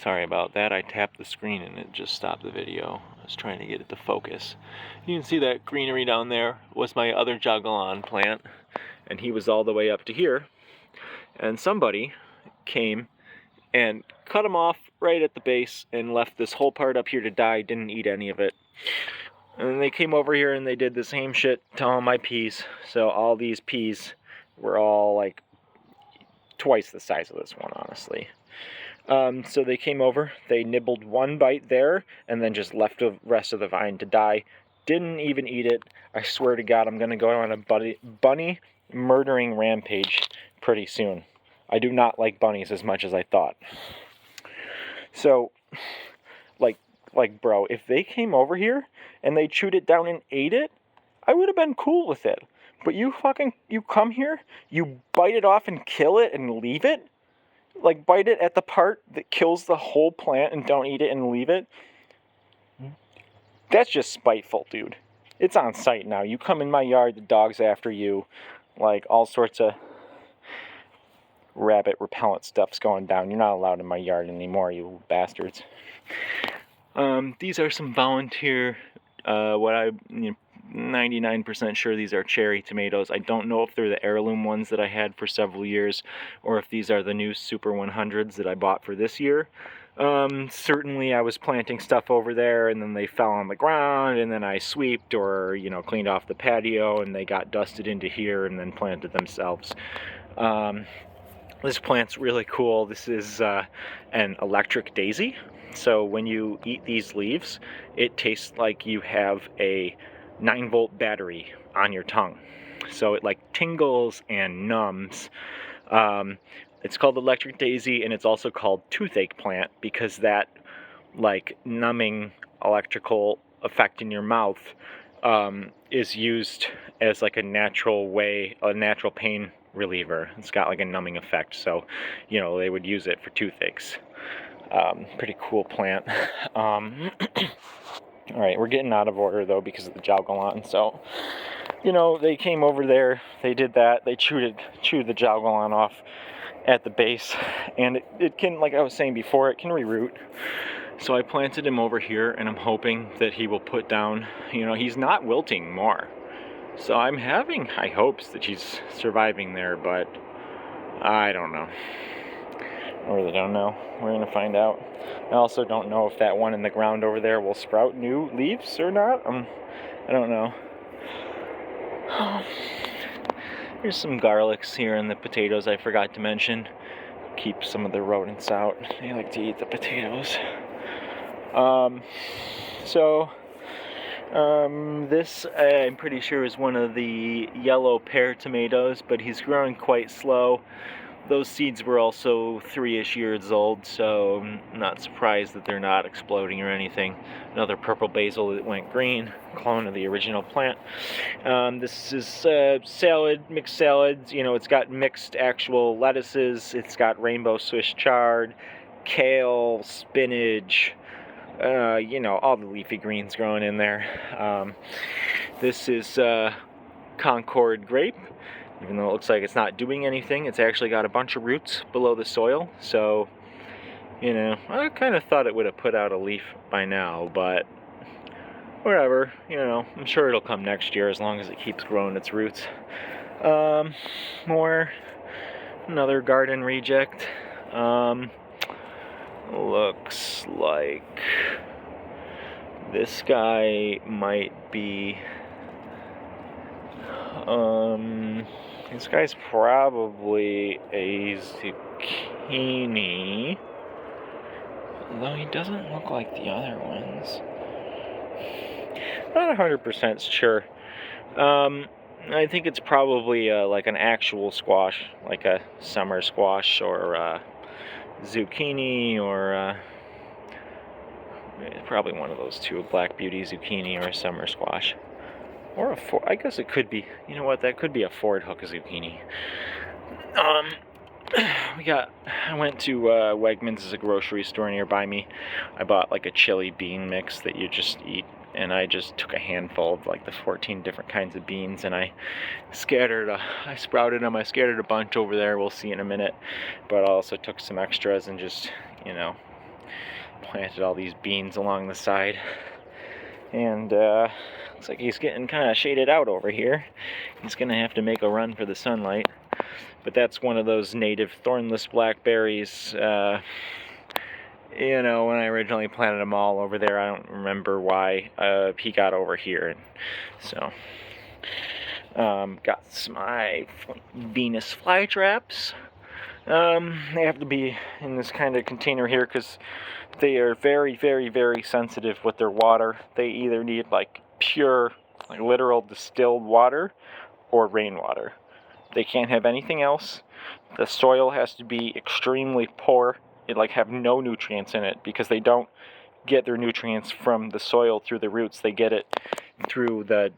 Sorry about that. I tapped the screen and it just stopped the video. I was trying to get it to focus. You can see that greenery down there was my other Jagiellon plant, and he was all the way up to here. And somebody came and cut him off right at the base and left this whole part up here to die, didn't eat any of it. And they came over here and they did the same shit to all my peas. So all these peas were all like twice the size of this one, honestly. So they came over, they nibbled one bite there, and then just left the rest of the vine to die. Didn't even eat it. I swear to God, I'm going to go on a bunny murdering rampage pretty soon. I do not like bunnies as much as I thought. So, like bro, if they came over here and they chewed it down and ate it, I would have been cool with it. But you come here, you bite it off and kill it and leave it? Like, bite it at the part that kills the whole plant and don't eat it and leave it? That's just spiteful, dude. It's on site now. You come in my yard, the dog's after you. Like, all sorts of rabbit repellent stuff's going down. You're not allowed in my yard anymore, you bastards. These are some volunteer, 99% sure these are cherry tomatoes. I don't know if they're the heirloom ones that I had for several years, or if these are the new Super 100s that I bought for this year. Certainly I was planting stuff over there, and then they fell on the ground, and then I sweeped or, cleaned off the patio, and they got dusted into here and then planted themselves. This plant's really cool. This is an electric daisy. So when you eat these leaves, it tastes like you have a 9-volt battery on your tongue. So it like tingles and numbs. It's called electric daisy, and it's also called toothache plant because that like numbing electrical effect in your mouth is used as like a natural pain reliever. It's got like a numbing effect, so they would use it for toothaches. Pretty cool plant. Alright, we're getting out of order though because of the Jagiellon. So, they came over there, they did that, they chewed the Jagiellon off at the base, and it can, like I was saying before, it can reroot. So I planted him over here, and I'm hoping that he will put down, he's not wilting more. So I'm having high hopes that he's surviving there, but I don't know. I really don't know. We're going to find out. I also don't know if that one in the ground over there will sprout new leaves or not. I don't know. Here's some garlics here in the potatoes I forgot to mention. Keep some of the rodents out. They like to eat the potatoes. This I'm pretty sure is one of the yellow pear tomatoes, but he's growing quite slow. Those seeds were also 3-ish years old, so I'm not surprised that they're not exploding or anything. Another purple basil that went green, clone of the original plant. This is mixed salads. It's got mixed actual lettuces. It's got rainbow Swiss chard, kale, spinach, all the leafy greens growing in there. This is Concord grape. Even though it looks like it's not doing anything, it's actually got a bunch of roots below the soil. So, I kind of thought it would have put out a leaf by now, but whatever. I'm sure it'll come next year as long as it keeps growing its roots. Another garden reject. Looks like this guy might be this guy's probably a zucchini, though he doesn't look like the other ones. Not 100% sure. I think it's probably like an actual squash, like a summer squash or zucchini, or probably one of those two, a black beauty zucchini or a summer squash. Or I guess it could be, that could be a Ford hook zucchini. I went to Wegmans, as a grocery store nearby me. I bought like a chili bean mix that you just eat, and I just took a handful of like the 14 different kinds of beans, and I sprouted them. I scattered a bunch over there. We'll see in a minute. But I also took some extras and just, Planted all these beans along the side. And looks like he's getting kind of shaded out over here. He's going to have to make a run for the sunlight. But that's one of those native thornless blackberries. You know, when I originally planted them all over there, I don't remember why he got over here. And so, got my Venus flytraps. They have to be in this kind of container here because they are very, very, very sensitive with their water. They either need like pure, like literal distilled water or rainwater. They can't have anything else. The soil has to be extremely poor. It like have no nutrients in it because they don't get their nutrients from the soil through the roots. They get it through the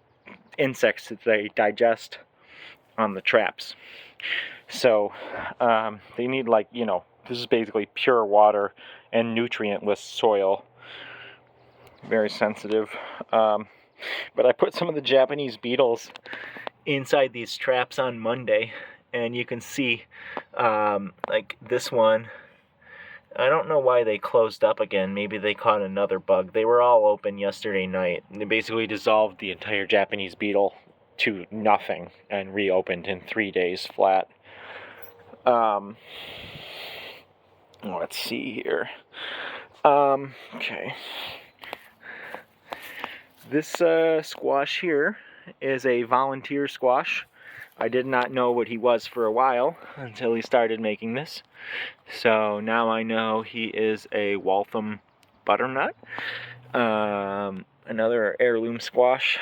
insects that they digest on the traps. So they need, like, you know, this is basically pure water and nutrient-less soil. Very sensitive. But I put some of the Japanese beetles inside these traps on Monday, and you can see like this one. I don't know why they closed up again. Maybe they caught another bug. They were all open yesterday night. They basically dissolved the entire Japanese beetle to nothing and reopened in 3 days flat. Let's see here. Okay. This squash here is a volunteer squash. I did not know what he was for a while until he started making this. So now I know he is a Waltham butternut. Another heirloom squash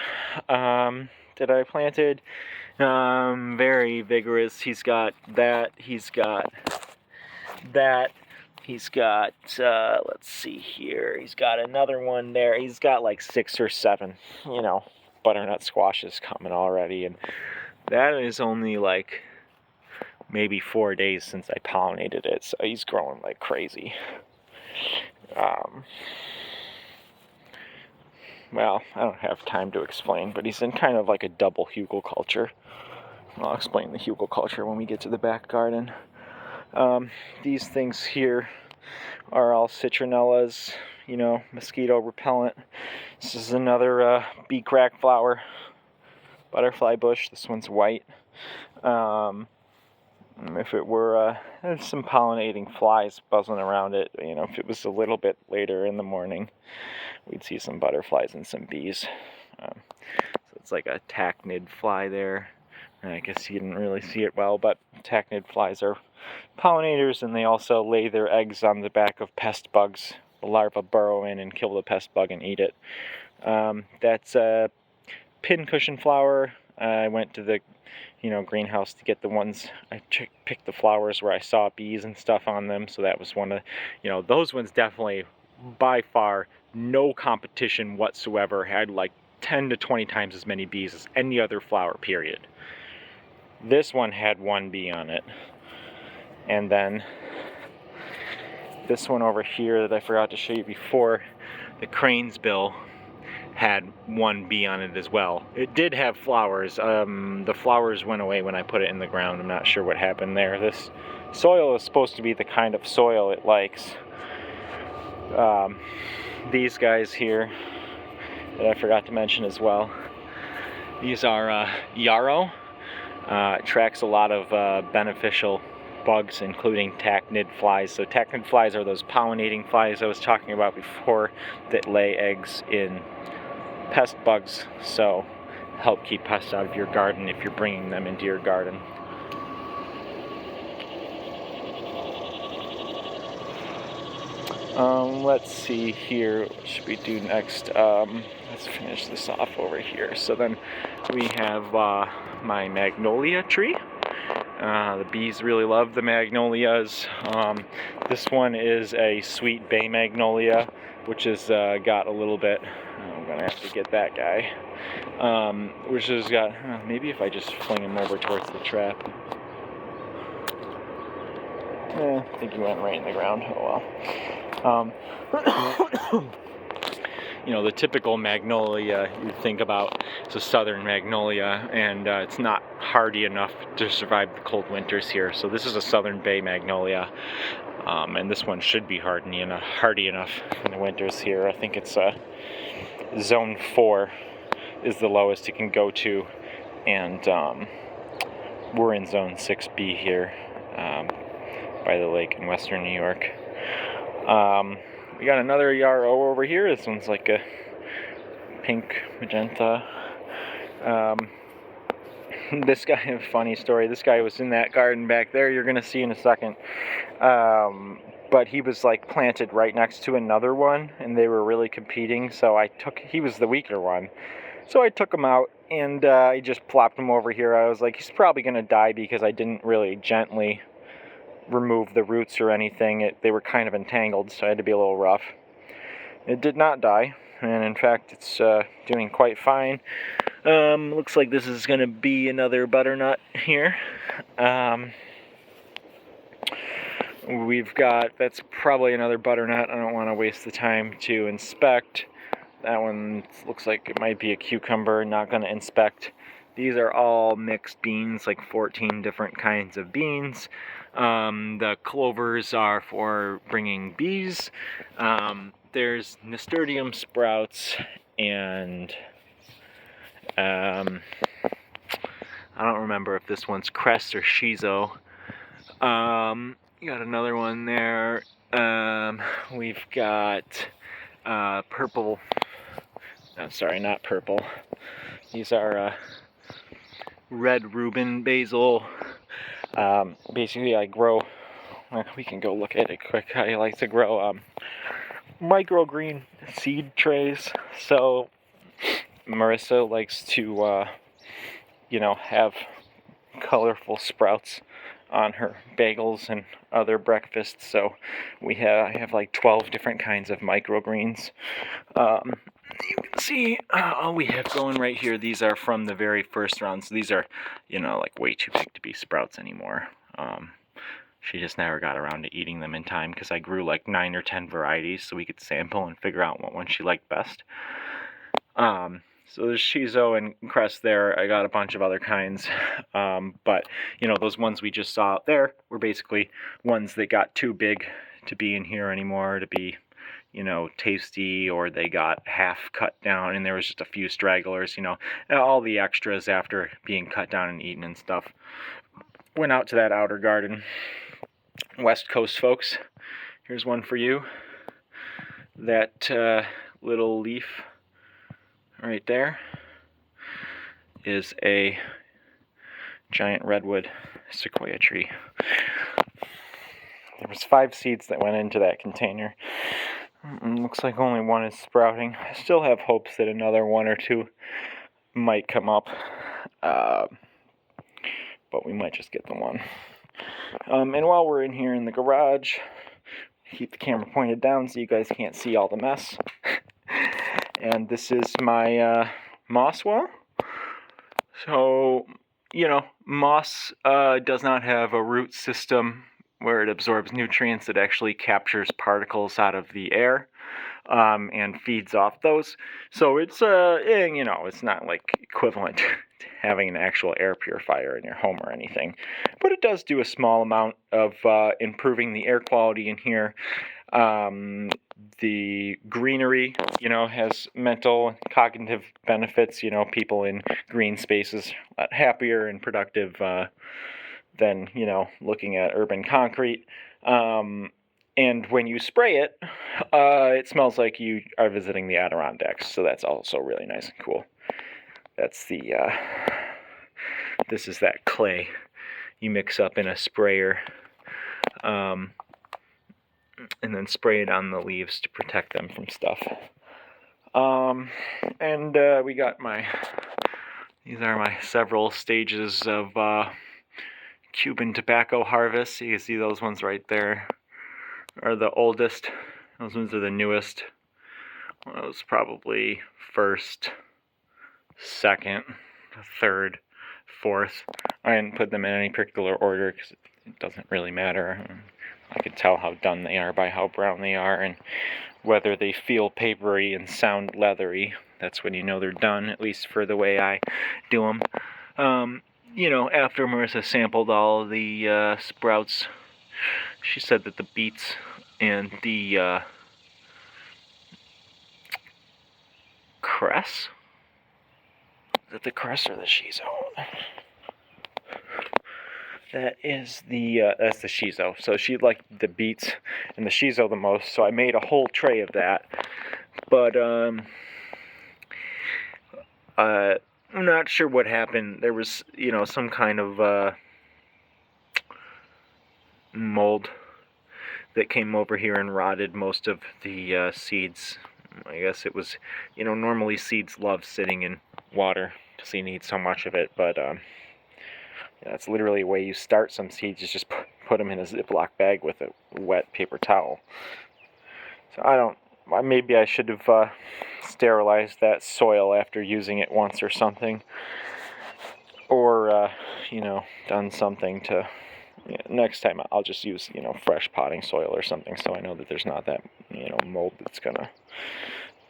that I planted. Very vigorous. He's got that. He's got that. He's got, let's see here. He's got another one there. He's got like 6 or 7, you know, butternut squashes coming already. And that is only like maybe 4 days since I pollinated it. So he's growing like crazy. Well, I don't have time to explain, but he's in kind of like a double hugelkultur. I'll explain the hugelkultur when we get to the back garden. These things here are all citronellas, you know, mosquito repellent. This is another bee crack flower, butterfly bush. This one's white. If it were, there's some pollinating flies buzzing around it. You know, if it was a little bit later in the morning, we'd see some butterflies and some bees. So it's like a tachnid fly there. I guess you didn't really see it well, but tachnid flies are pollinators, and they also lay their eggs on the back of pest bugs. The larvae burrow in and kill the pest bug and eat it. That's a pincushion flower. I went to the, you know, greenhouse to get the ones. I picked the flowers where I saw bees and stuff on them. So that was one of, you know, those ones definitely, by far, no competition whatsoever. Had like 10 to 20 times as many bees as any other flower, period. This one had 1 bee on it. And then this one over here that I forgot to show you before, the cranesbill, had 1 bee on it as well. It did have flowers. The flowers went away when I put it in the ground. I'm not sure what happened there. This soil is supposed to be the kind of soil it likes. These guys here that I forgot to mention as well. These are yarrow. It attracts a lot of beneficial bugs, including tachnid flies. So tachnid flies are those pollinating flies I was talking about before that lay eggs in pest bugs. So help keep pests out of your garden if you're bringing them into your garden. Let's see here, what should we do next? Let's finish this off over here. So then we have my magnolia tree. The bees really love the magnolias. This one is a sweet bay magnolia, which has got a little bit, I'm going to have to get that guy, which has got, maybe if I just fling him over towards the trap. I think he went right in the ground. Oh well. You know, the typical magnolia you think about is a southern magnolia, and it's not hardy enough to survive the cold winters here. So this is a southern bay magnolia. And this one should be hardy enough in the winters here. I think it's zone 4 is the lowest it can go to, and we're in zone 6B here by the lake in western New York. We got another yarrow over here. This one's like a pink magenta. This guy, a funny story, this guy was in that garden back there, you're gonna see in a second, but he was like planted right next to another one, and they were really competing, so he was the weaker one, so I took him out, and I just plopped him over here. I was like, he's probably gonna die because I didn't really gently remove the roots or anything. They were kind of entangled, so I had to be a little rough. It did not die, and in fact it's doing quite fine. Looks like this is going to be another butternut here. That's probably another butternut. I don't want to waste the time to inspect. That one looks like it might be a cucumber. Not going to inspect. These are all mixed beans, like 14 different kinds of beans. The clovers are for bringing bees. There's nasturtium sprouts, and I don't remember if this one's cress or shiso. You got another one there. We've got purple. No, sorry, not purple. These are red Reuben basil. Basically, I grow. We can go look at it quick. I like to grow microgreen seed trays. So Marissa likes to, have colorful sprouts on her bagels and other breakfasts. So I have like 12 different kinds of microgreens. You can see all we have going right here. These are from the very first round. So these are, like way too big to be sprouts anymore. She just never got around to eating them in time because I grew like 9 or 10 varieties so we could sample and figure out what one she liked best. So there's shiso and cress there. I got a bunch of other kinds. But, those ones we just saw out there were basically ones that got too big to be in here anymore, to be, tasty, or they got half cut down and there was just a few stragglers, all the extras after being cut down and eaten and stuff. Went out to that outer garden. West Coast folks, here's one for you. That little leaf right there is a giant redwood sequoia tree. There was 5 seeds that went into that container. Looks like only one is sprouting. I still have hopes that another 1 or 2 might come up, but we might just get the one. And while we're in here in the garage, keep the camera pointed down so you guys can't see all the mess. And this is my moss wall. So, moss does not have a root system where it absorbs nutrients. It actually captures particles out of the air and feeds off those. So it's, it's not like equivalent to having an actual air purifier in your home or anything. But it does do a small amount of improving the air quality in here. The greenery, has mental and cognitive benefits. People in green spaces a lot happier and productive than, looking at urban concrete. And when you spray it, it smells like you are visiting the Adirondacks. So that's also really nice and cool. That's this is that clay you mix up in a sprayer. And then spray it on the leaves to protect them from stuff. And we got these are my several stages of Cuban tobacco harvest. You can see those ones right there are the oldest. Those ones are the newest. Those probably first, second, third, fourth. I didn't put them in any particular order because it doesn't really matter. I can tell how done they are by how brown they are and whether they feel papery and sound leathery. That's when you know they're done, at least for the way I do them. After Marissa sampled all the sprouts, she said that the beets and the cress, is it the cress or the shiso? That's the shiso. So she liked the beets and the shiso the most, so I made a whole tray of that. But I'm not sure what happened. There was, some kind of mold that came over here and rotted most of the seeds. I guess it was, normally seeds love sitting in water because you need so much of it, but that's literally the way you start some seeds, is just put them in a Ziploc bag with a wet paper towel. So maybe I should have sterilized that soil after using it once or something. Or, done something to, next time I'll just use, fresh potting soil or something, so I know that there's not that, mold that's gonna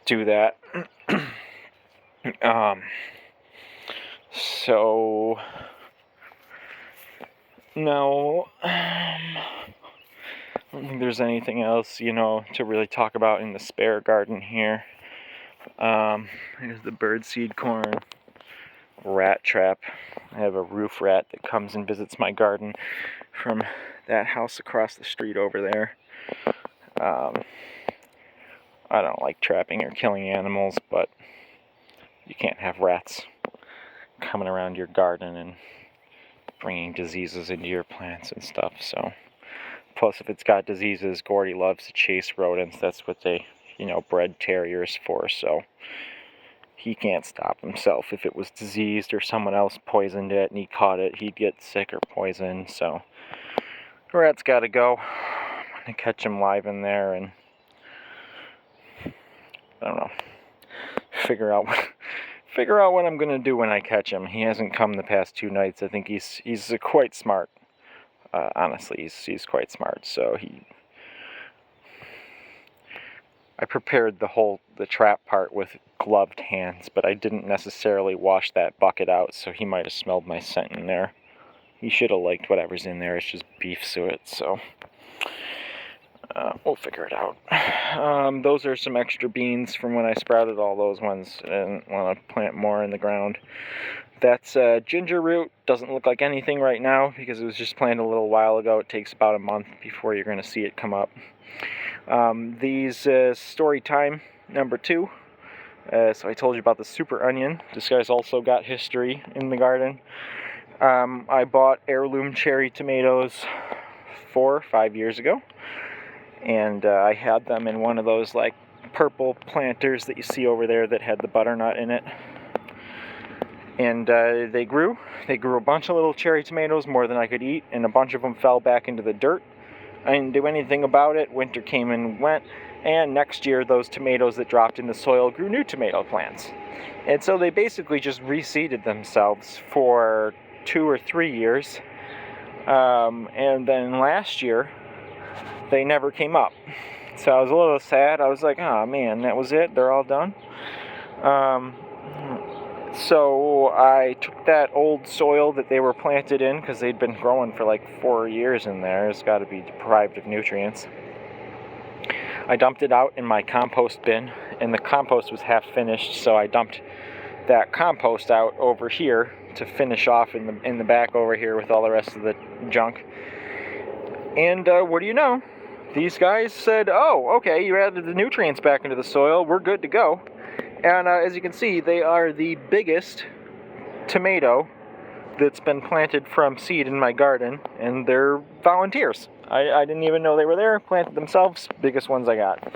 do that. So no, I don't think there's anything else, to really talk about in the spare garden here. Here's the birdseed corn, rat trap. I have a roof rat that comes and visits my garden from that house across the street over there. I don't like trapping or killing animals, but you can't have rats coming around your garden and bringing diseases into your plants and stuff. So, plus if it's got diseases, Gordy loves to chase rodents. That's what they, bred terriers for. So he can't stop himself. If it was diseased or someone else poisoned it and he caught it, he'd get sick or poisoned. So the rat's got to go. I'm gonna catch him live in there and I don't know. Figure out what I'm gonna do when I catch him. He hasn't come the past 2 nights. I think he's quite smart. Honestly, he's quite smart. So I prepared the trap part with gloved hands, but I didn't necessarily wash that bucket out, so he might have smelled my scent in there. He should have liked whatever's in there. It's just beef suet, so we'll figure it out. Those are some extra beans from when I sprouted all those ones and want to plant more in the ground. That's ginger root. Doesn't look like anything right now because it was just planted a little while ago. It takes about a month before you're going to see it come up. These story time number 2. So I told you about the super onion. This guy's also got history in the garden. I bought heirloom cherry tomatoes 4 or 5 years ago. And I had them in one of those like purple planters that you see over there that had the butternut in it. And they grew a bunch of little cherry tomatoes, more than I could eat, and a bunch of them fell back into the dirt. I didn't do anything about it. Winter came and went, and next year those tomatoes that dropped in the soil grew new tomato plants. And so they basically just reseeded themselves for 2 or 3 years. And then last year they never came up. So I was a little sad. I was like, oh man, that was it? They're all done? So I took that old soil that they were planted in, because they'd been growing for like 4 years in there. It's got to be deprived of nutrients. I dumped it out in my compost bin, and the compost was half finished, so I dumped that compost out over here to finish off in the back over here with all the rest of the junk. And what do you know? These guys said, oh, okay, you added the nutrients back into the soil, we're good to go. And as you can see, they are the biggest tomato that's been planted from seed in my garden, and they're volunteers. I didn't even know they were there, planted themselves, biggest ones I got.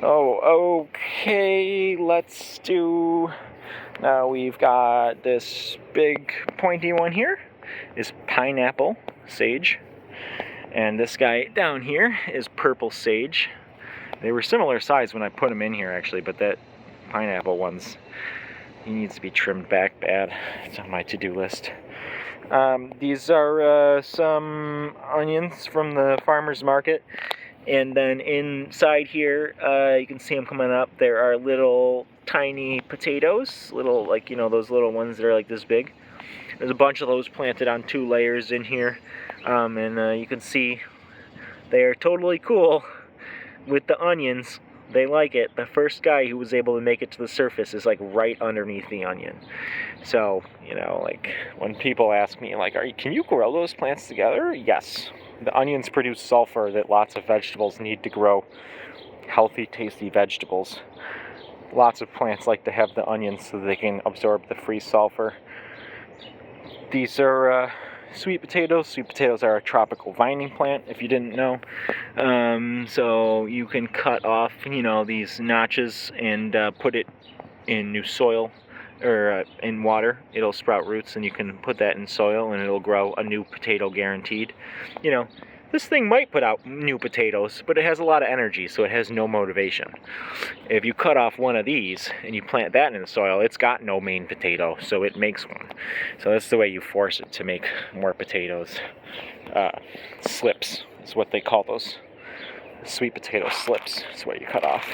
Oh, okay, let's do... Now we've got this big pointy one here, is pineapple sage. And this guy down here is purple sage. They were similar size when I put them in here, actually, but that pineapple one's, he needs to be trimmed back bad. It's on my to-do list. These are some onions from the farmer's market. And then inside here, you can see them coming up. There are little tiny potatoes, little, like, those little ones that are like this big. There's a bunch of those planted on 2 layers in here. And you can see They are totally cool with the onions. They like it. The first guy who was able to make it to the surface is like right underneath the onion. So, you know, like when people ask me like, can you grow those plants together? Yes. The onions produce sulfur that lots of vegetables need to grow healthy, tasty vegetables. Lots of plants like to have the onions so they can absorb the free sulfur. These are sweet potatoes. Sweet potatoes are a tropical vining plant, if you didn't know. So you can cut off, you know, these notches and put it in new soil or in water. It'll sprout roots, and you can put that in soil and it'll grow a new potato guaranteed. You know, this thing might put out new potatoes, but it has a lot of energy, so it has no motivation. If you cut off one of these and you plant that in the soil, it's got no main potato, so it makes one. So that's the way you force it to make more potatoes. Slips is what they call those. Sweet potato slips is what you cut off.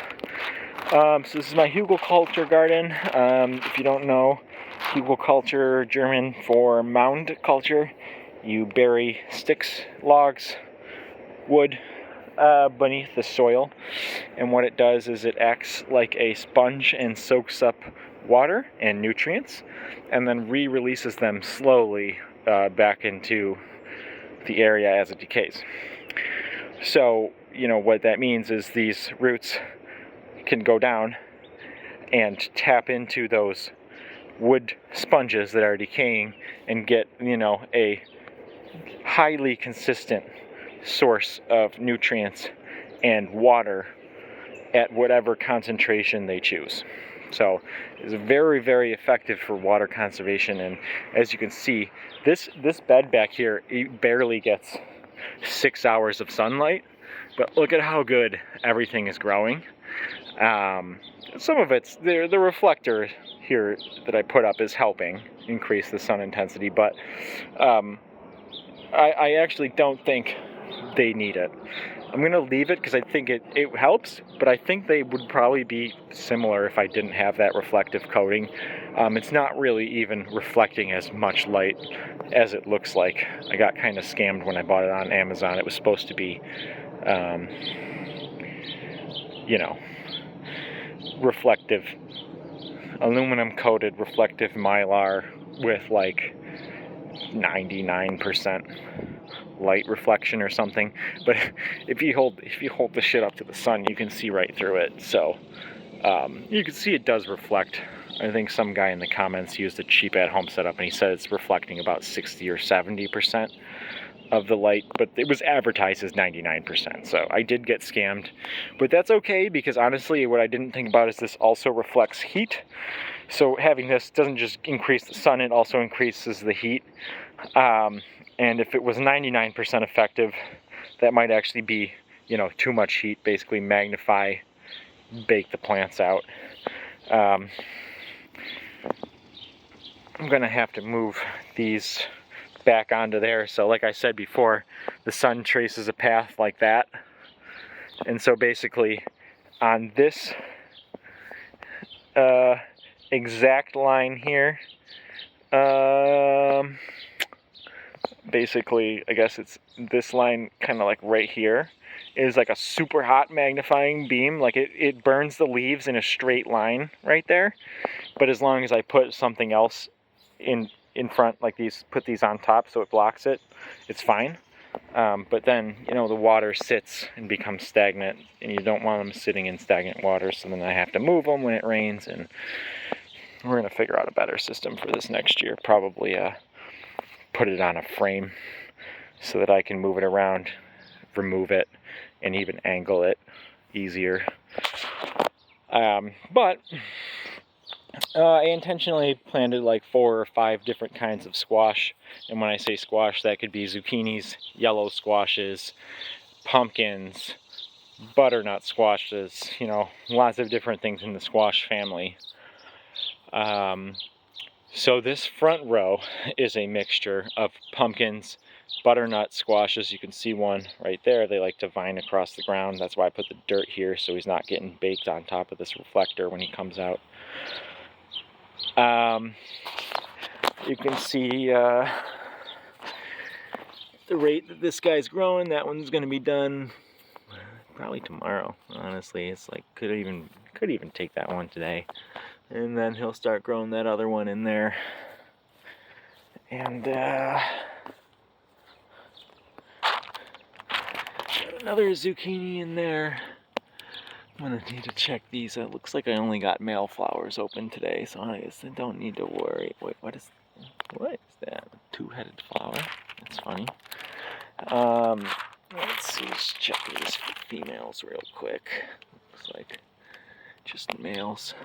So this is my hugelkultur garden. If you don't know, hugelkultur, German for mound culture. You bury sticks, logs, wood beneath the soil, and what it does is it acts like a sponge and soaks up water and nutrients, and then re-releases them slowly back into the area as it decays. So, you know, what that means is these roots can go down and tap into those wood sponges that are decaying and get, you know, a highly consistent source of nutrients and water at whatever concentration they choose. So it's very, very effective for water conservation. And as you can see, this bed back here, it barely gets 6 hours of sunlight, but look at how good everything is growing. Some of it's the reflector here that I put up is helping increase the sun intensity, but I actually don't think they need it. I'm going to leave it because I think it helps, but I think they would probably be similar if I didn't have that reflective coating. It's not really even reflecting as much light as it looks like. I got kind of scammed when I bought it on Amazon. It was supposed to be, you know, reflective, aluminum coated reflective mylar with like 99% light reflection or something, but if you hold the shit up to the sun, you can see right through it. So you can see it does reflect. I think some guy in the comments used a cheap at-home setup and he said it's reflecting about 60 or 70% of the light, but it was advertised as 99%. So I did get scammed, but that's okay, because honestly what I didn't think about is this also reflects heat. So having this doesn't just increase the sun, it also increases the heat. And if it was 99% effective, that might actually be, you know, too much heat, basically magnify, bake the plants out. I'm gonna have to move these back onto there. So like I said before, the sun traces a path like that. And so basically on this exact line here, basically, I guess it's this line kind of like right here, is like a super hot magnifying beam. Like it burns the leaves in a straight line right there. But as long as I put something else in front, like these, put these on top so it blocks it, it's fine. But then, you know, the water sits and becomes stagnant, and you don't want them sitting in stagnant water, so then I have to move them when it rains, and we're going to figure out a better system for this next year. Probably put it on a frame so that I can move it around, remove it, and even angle it easier. But I intentionally planted like 4 or 5 different kinds of squash. And when I say squash, that could be zucchinis, yellow squashes, pumpkins, butternut squashes, you know, lots of different things in the squash family. So this front row is a mixture of pumpkins, butternut squashes. You can see one right there. They like to vine across the ground. That's why I put the dirt here, so he's not getting baked on top of this reflector when he comes out. You can see the rate that this guy's growing, that one's going to be done probably tomorrow. Honestly, it's like could even take that one today, and then he'll start growing that other one in there. And another zucchini in there. I'm gonna need to check these. It looks like I only got male flowers open today, so I guess I don't need to worry. Wait, what is that? Two-headed flower? That's funny. Let's see, let's check these females real quick. Looks like just males.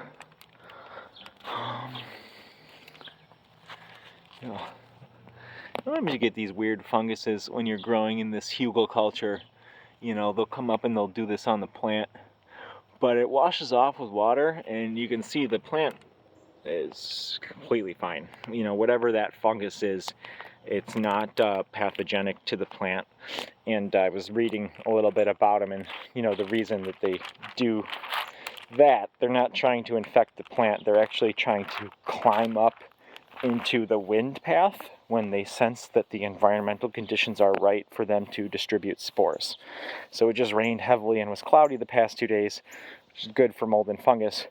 Sometimes you get these weird funguses when you're growing in this hugelkultur. You know, they'll come up and they'll do this on the plant, but it washes off with water, and you can see the plant is completely fine. You know, whatever that fungus is, it's not pathogenic to the plant. And I was reading a little bit about them, and you know, the reason that they do that, they're not trying to infect the plant, they're actually trying to climb up into the wind path when they sense that the environmental conditions are right for them to distribute spores. So it just rained heavily and was cloudy the past 2 days, which is good for mold and fungus.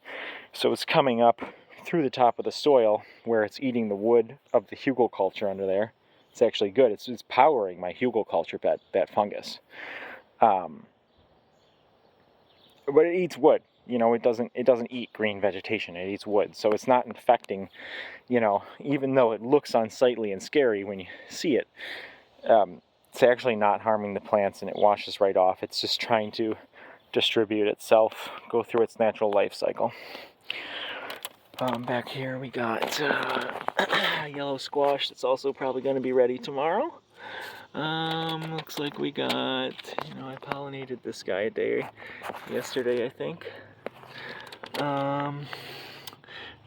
So it's coming up through the top of the soil where it's eating the wood of the hugelkultur under there. It's actually good. It's powering my hugelkultur bed, that fungus. But it eats wood. You know, it doesn't eat green vegetation. It eats wood. So it's not infecting, you know, even though it looks unsightly and scary when you see it. It's actually not harming the plants, and it washes right off. It's just trying to distribute itself, go through its natural life cycle. Back here we got yellow squash that's also probably going to be ready tomorrow. Looks like we got, you know, I pollinated this guy yesterday, I think. Got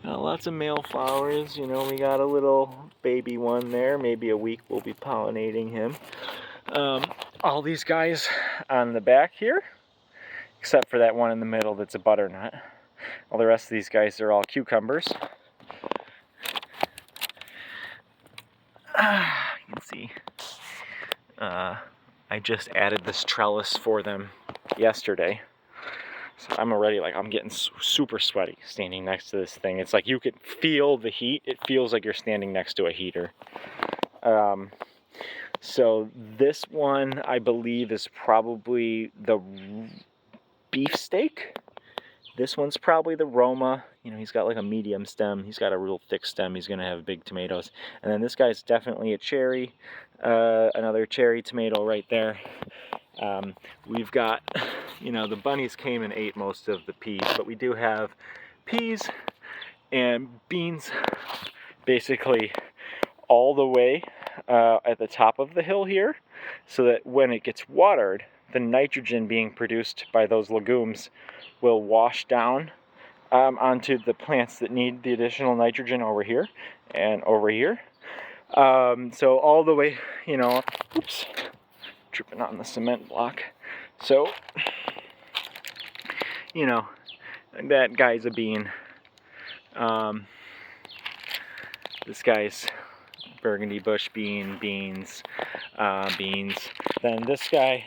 lots of male flowers. You know, we got a little baby one there. Maybe a week we'll be pollinating him. All these guys on the back here, except for that one in the middle that's a butternut. All the rest of these guys are all cucumbers. You can see I just added this trellis for them yesterday. So I'm already I'm getting super sweaty standing next to this thing. It's like you could feel the heat. It feels like you're standing next to a heater. So this one, I believe, is probably the beefsteak. This one's probably the Roma. You know, he's got like a medium stem. He's got a real thick stem. He's going to have big tomatoes. And then this guy's definitely a cherry. Another cherry tomato right there. We've got, you know, the bunnies came and ate most of the peas, but we do have peas and beans basically all the way at the top of the hill here, so that when it gets watered, the nitrogen being produced by those legumes will wash down onto the plants that need the additional nitrogen over here and over here. So all the way, you know, oops, tripping on the cement block. So, you know, that guy's a bean. This guy's burgundy bush beans. Then this guy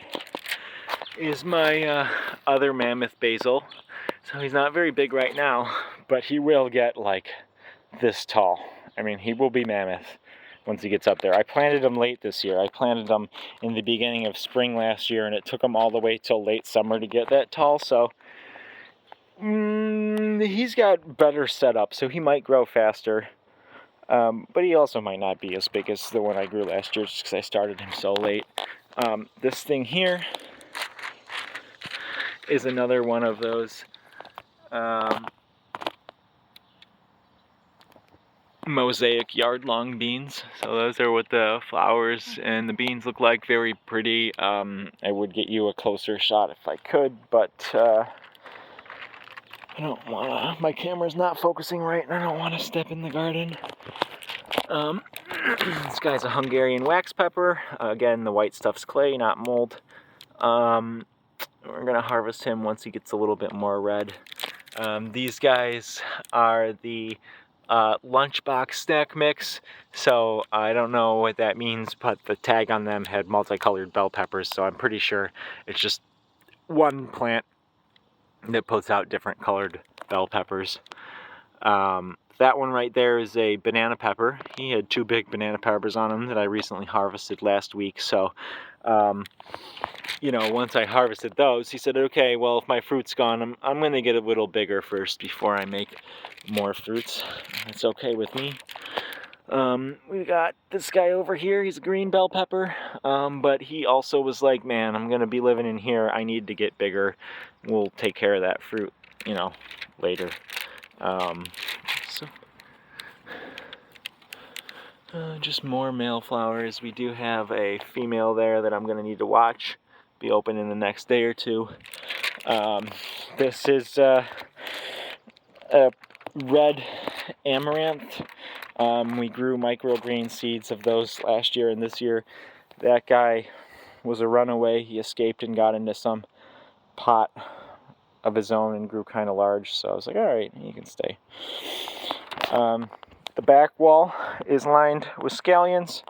is my other mammoth basil. So he's not very big right now, but he will get like this tall. I mean, he will be mammoth once he gets up there. I planted him late this year. I planted him in the beginning of spring last year, and it took him all the way till late summer to get that tall. So he's got better setup, so he might grow faster. But he also might not be as big as the one I grew last year, just because I started him so late. This thing here is another one of those mosaic yard-long beans. So those are what the flowers and the beans look like. Very pretty. I would get you a closer shot if I could, but I don't wanna. My camera's not focusing right, and I don't want to step in the garden. This guy's a Hungarian wax pepper. Again, the white stuff's clay, not mold. We're gonna harvest him once he gets a little bit more red. These guys are the lunchbox snack mix. So I don't know what that means, but the tag on them had multicolored bell peppers, so I'm pretty sure it's just one plant that puts out different colored bell peppers. That one right there is a banana pepper. He had 2 big banana peppers on him that I recently harvested last week. So, you know, once I harvested those, he said, okay, well, if my fruit's gone, I'm going to get a little bigger first before I make more fruits. It's okay with me. We got this guy over here. He's a green bell pepper, but he also was like, man, I'm going to be living in here. I need to get bigger. We'll take care of that fruit, you know, later. Just more male flowers. We do have a female there that I'm going to need to watch. Be open in the next day or two. This is a red amaranth. We grew microgreen seeds of those last year, and this year that guy was a runaway. He escaped and got into some pot of his own and grew kind of large, so I was like, all right, you can stay. The back wall is lined with scallions.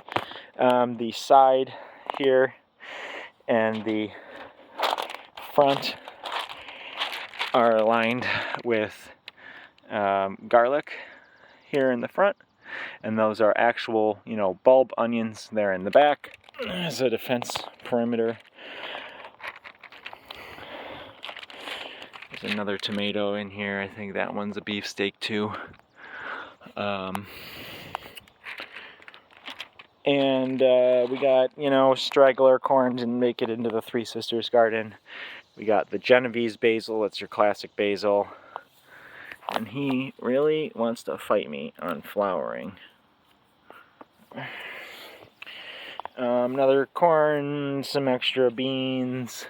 The side here and the front are lined with garlic here in the front, and those are actual, you know, bulb onions there in the back as a defense perimeter. There's another tomato in here. I think that one's a beefsteak too. And we got, you know, straggler corn didn't make it into the Three Sisters garden. We got the Genovese basil, that's your classic basil. And he really wants to fight me on flowering. Another corn, some extra beans,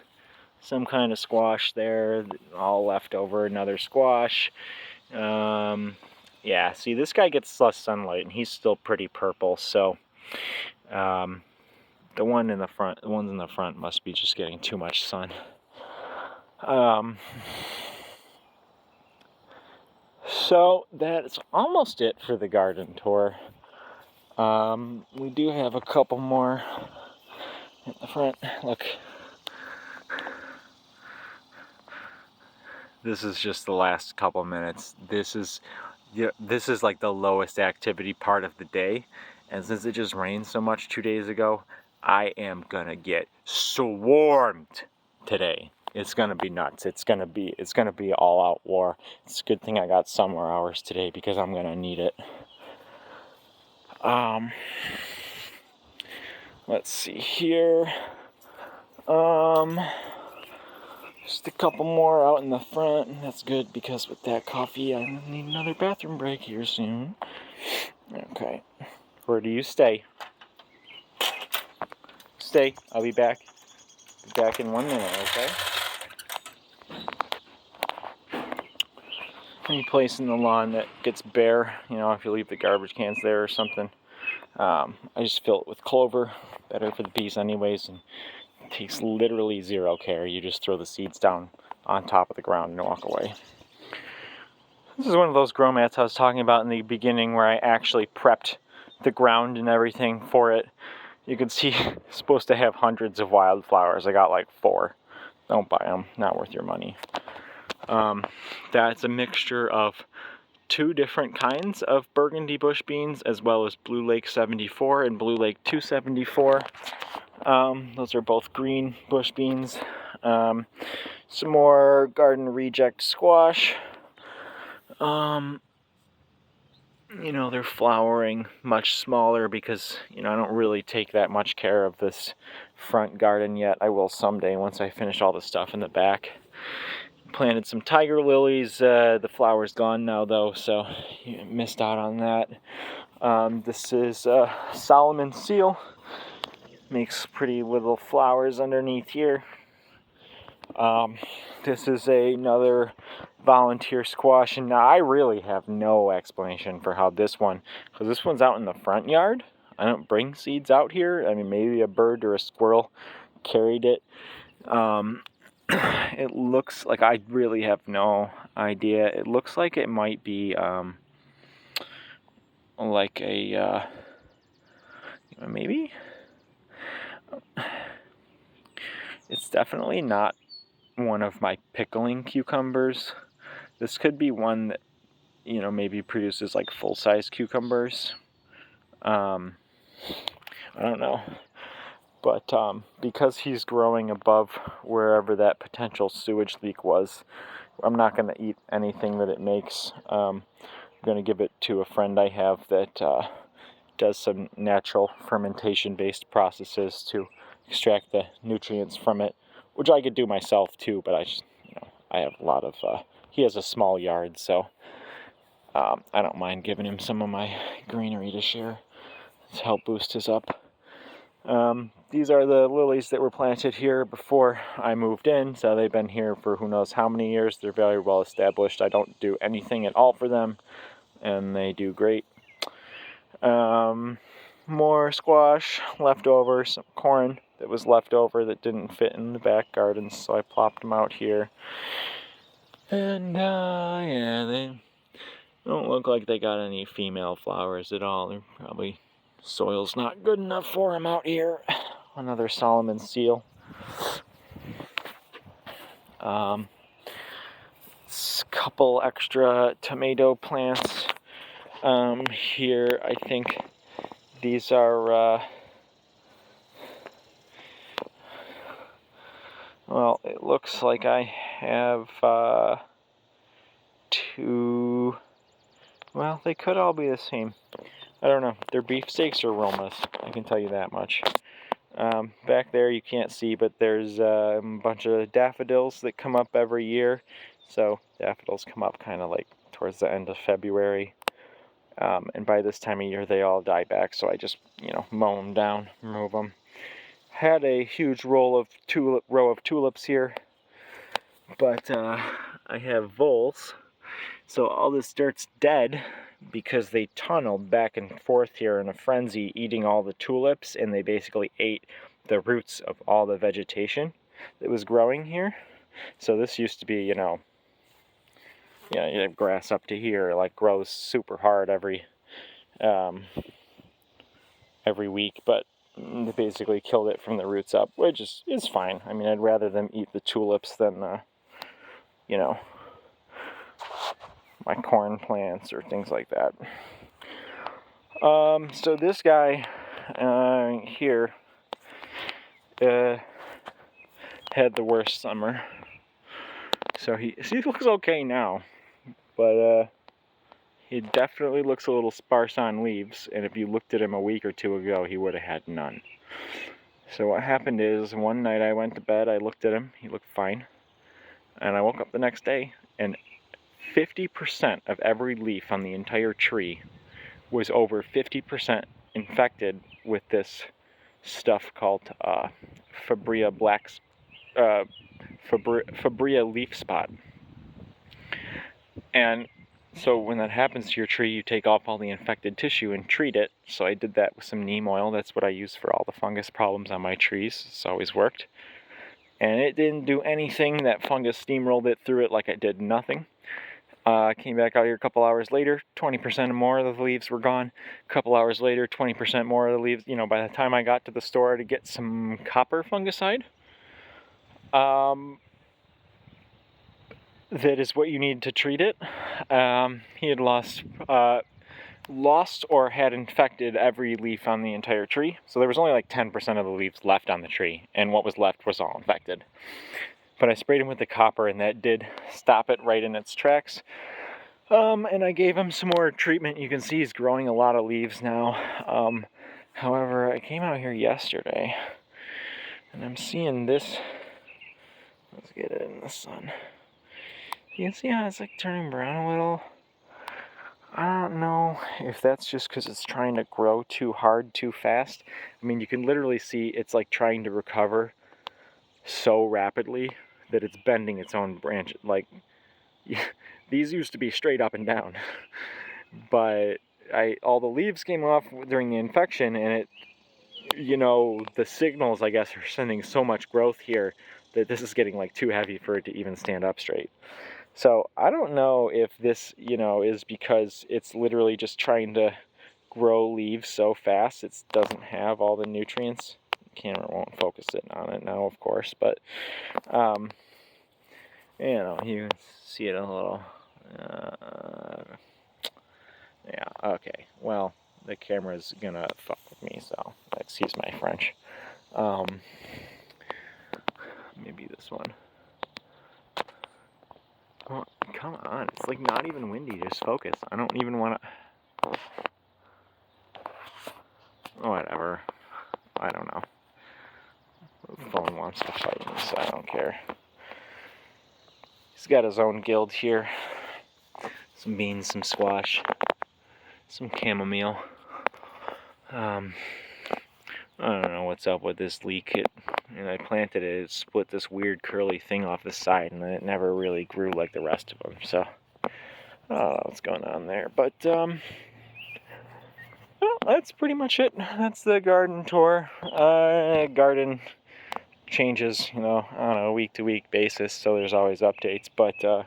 some kind of squash there, all left over, another squash. Yeah, see, this guy gets less sunlight and he's still pretty purple, so the ones in the front must be just getting too much sun. So that's almost it for the garden tour. We do have a couple more at the front. Look. This is just the last couple minutes. This is like the lowest activity part of the day. And since it just rained so much 2 days ago, I am gonna get swarmed today. It's gonna be nuts. It's gonna be all out war. It's a good thing I got summer hours today because I'm gonna need it. Let's see here. Just a couple more out in the front, and that's good because with that coffee, I need another bathroom break here soon. Okay, where do you stay? Stay. I'll be back. Be back in 1 minute. Okay. Any place in the lawn that gets bare, you know, if you leave the garbage cans there or something, I just fill it with clover. Better for the bees, anyways, and it takes literally zero care. You just throw the seeds down on top of the ground and walk away. This is one of those grow mats I was talking about in the beginning where I actually prepped the ground and everything for it. You can see it's supposed to have hundreds of wildflowers. I got like 4. Don't buy them. Not worth your money. That's a mixture of 2 different kinds of burgundy bush beans, as well as Blue Lake 74 and Blue Lake 274. Those are both green bush beans. Some more garden reject squash. You know, they're flowering much smaller because, you know, I don't really take that much care of this front garden yet. I will someday once I finish all the stuff in the back. Planted some tiger lilies. The flower's gone now though, so you missed out on that. This is Solomon seal. Makes pretty little flowers underneath here. This is another volunteer squash, and now I really have no explanation for how this one, because this one's out in the front yard. I don't bring seeds out here. I mean, maybe a bird or a squirrel carried it. It looks like, I really have no idea. It looks like it might be like a, maybe? It's definitely not one of my pickling cucumbers. This could be one that, maybe produces like full-size cucumbers. I don't know. But because he's growing above wherever that potential sewage leak was, I'm not going to eat anything that it makes. I'm going to give it to a friend I have that does some natural fermentation-based processes to extract the nutrients from it, which I could do myself too, but I have a lot of, he has a small yard, so I don't mind giving him some of my greenery to share to help boost his up. These are the lilies that were planted here before I moved in, so they've been here for who knows how many years. They're very well established. I don't do anything at all for them, and they do great. More squash left over, some corn that was left over that didn't fit in the back gardens, so I plopped them out here. And yeah, they don't look like they got any female flowers at all. They're probably, soil's not good enough for them out here. Another Solomon seal. Couple extra tomato plants here. I think these are well, it looks like I have two. Well, they could all be the same. I don't know. They're beefsteaks or Romas, I can tell you that much. Back there you can't see, but there's a bunch of daffodils that come up every year. So daffodils come up kind of like towards the end of February. And by this time of year they all die back, so I just, mow them down, remove them. Had a huge row of tulips here, but I have voles. So all this dirt's dead because they tunneled back and forth here in a frenzy, eating all the tulips, and they basically ate the roots of all the vegetation that was growing here. So this used to be, you have grass up to here, like grows super hard every week, but they basically killed it from the roots up, which is fine. I mean, I'd rather them eat the tulips than, my corn plants or things like that. So this guy here had the worst summer. So he looks okay now, but he definitely looks a little sparse on leaves, and if you looked at him a week or two ago, he would have had none. So what happened is, one night I went to bed, I looked at him, he looked fine, and I woke up the next day, and 50% of every leaf on the entire tree was over 50% infected with this stuff called Fabrea leaf spot. And so when that happens to your tree, you take off all the infected tissue and treat it. So I did that with some neem oil. That's what I use for all the fungus problems on my trees. It's always worked. And it didn't do anything. That fungus steamrolled it through it like it did nothing. Came back out here a couple hours later, 20% more of the leaves were gone. A couple hours later, 20% more of the leaves. By the time I got to the store to get some copper fungicide, that is what you need to treat it. He had lost or had infected every leaf on the entire tree. So there was only like 10% of the leaves left on the tree, and what was left was all infected. But I sprayed him with the copper, and that did stop it right in its tracks. And I gave him some more treatment. You can see he's growing a lot of leaves now. However, I came out here yesterday, and I'm seeing this. Let's get it in the sun. You can see how it's like turning brown a little. I don't know if that's just because it's trying to grow too hard, too fast. I mean, you can literally see it's like trying to recover so rapidly that it's bending its own branch. Like, these used to be straight up and down, but all the leaves came off during the infection, and the signals, I guess, are sending so much growth here that this is getting like too heavy for it to even stand up straight. So I don't know if this, is because it's literally just trying to grow leaves so fast. It doesn't have all the nutrients. The camera won't focus it on it now, of course, but you know, you can see it a little. Yeah, okay. Well, the camera's gonna fuck with me, so excuse my French. Maybe this one. Oh, come on, it's like not even windy, just focus. I don't even want to... Whatever. I don't know. The phone wants to fight me, so I don't care. He's got his own guild here. Some beans, some squash, some chamomile. I don't know what's up with this leek. And I planted it, it split this weird curly thing off the side, and it never really grew like the rest of them. So, I don't know what's going on there. But, well, that's pretty much it. That's the garden tour. Garden changes, you know, on a week-to-week basis, so there's always updates. But, I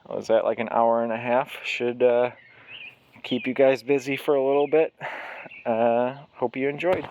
was at like an hour and a half. Should keep you guys busy for a little bit. Hope you enjoyed.